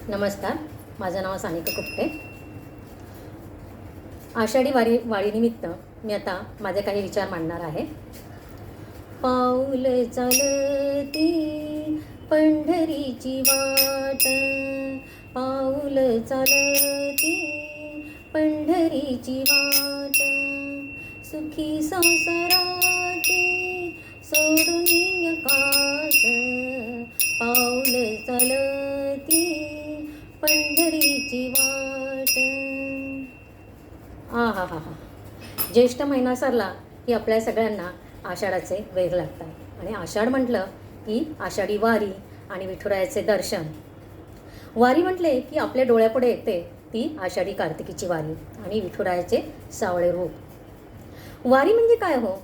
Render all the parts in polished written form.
नमस्कार, माझं नाव सानिका कुपटे. आषाढी वारीनिमित्त मी आता माझे काही विचार मांडणार आहे. पाऊल चालती पंढरीची वाट, पाऊल चालती पंढरीची वाट, सुखी संसाराची सोडून कास, पाऊल चालती पंढरीची वाट. हा हा हा हा ज्येष्ठ महिना सरला की आपल्या सगळ्यांना आषाढाचे वेग लागतात. आणि आषाढ म्हटलं की आषाढी वारी आणि विठुरायाचे दर्शन. वारी म्हटले की आपल्या डोळ्यापुढे येते ती आषाढी कार्तिकीची वारी आणि विठुरायाचे सावळे रूप. वारी म्हणजे काय हो?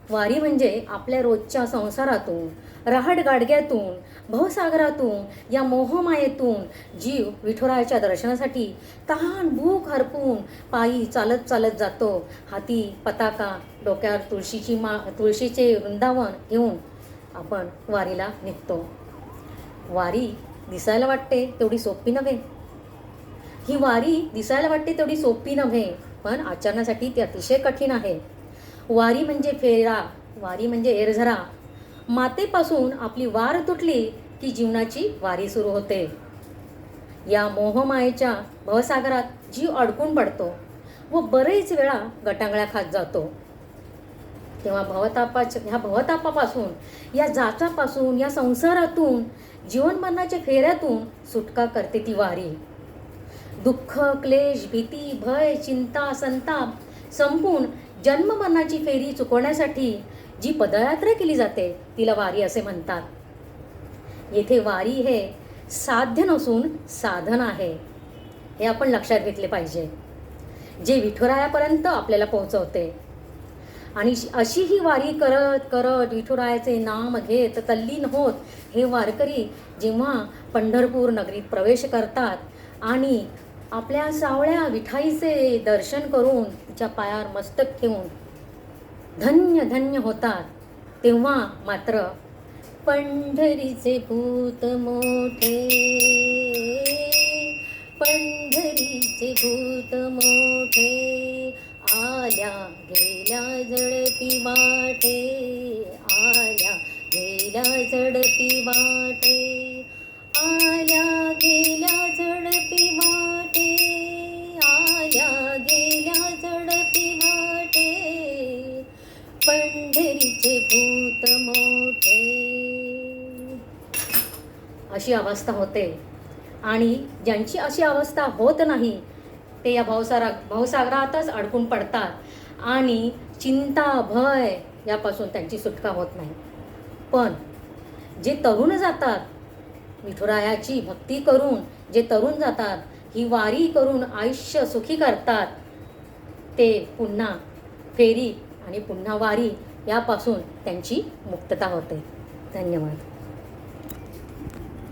वारी म्हणजे आपल्या रोजच्या संसारातून, रहाटगाडग्यातून, भवसागरातून, या मोहमायेतून जीव विठुरायाच्या दर्शनासाठी तहान भूक हरपून पायी चालत चालत जातो. हाती पताका, डोक्यावर तुळशीचे वृंदावन घेऊन आपण वारीला निघतो. वारी दिसायला वाटते तेवढी सोपी नव्हे. ही वारी दिसायला वाटते तेवढी सोपी नव्हे, पण आचरणासाठी ती अतिशय कठीण आहे. वारी म्हणजे फेरा, वारी म्हणजे एरझरा. मातेपासून आपली वार तुटली की जीवनाची वारी सुरू होते. या मोहमायेच्या भवसागरात जीव अडकून पडतो व बरेच वेळा गटांगळ्या खात जातो. तेव्हा ह्या भवतापापासून, या जाचापासून, या संसारातून, जीवनमरणाच्या फेऱ्यातून सुटका करते ती वारी. दुःख, क्लेश, भीती, भय, चिंता, संताप संपून जन्ममरणाची फेरी चुकवण्यासाठी जी पदयात्रा केली जाते तिला वारी असे म्हणतात. येथे वारी हे साध्य नसून साधन आहे, हे आपण लक्षात घेतले पाहिजे, जे विठुरायापर्यंत आपल्याला पोहोचवते. आणि अशी ही वारी करत करत विठुरायाचे नाम घेत तल्लीन होत हे वारकरी जेव्हा पंढरपूर नगरीत प्रवेश करतात आणि आपल्या सावळ्या विठाईचे दर्शन करून तिच्या पायावर मस्तक ठेवून धन्य धन्य होतात, तेव्हा मात्र पंढरीचे भूत मोठे, पंढरीचे भूत मोठे, आल्या गेल्या झडपी वाटे, आल्या गेल्या झडपी वाटे, आल्या गेल्या झडपी वाटे, आल्या गेल्या झडपी वाटे, पंढरीचे भूत मोठे. अशी अवस्था होते. आणि ज्यांची अशी अवस्था होत नाही ते या भवसागरातच अडकून पडतात आणि चिंता, भय यापासून त्यांची सुटका होत नाही. पण जे तरुण जातात, विठुरायाची भक्ती करून जे तरुण जातात, ही वारी करून आयुष्य सुखी करतात, ते पुन्हा फेरी आणि पुन्हा वारी यापासून त्यांची मुक्तता होते. धन्यवाद.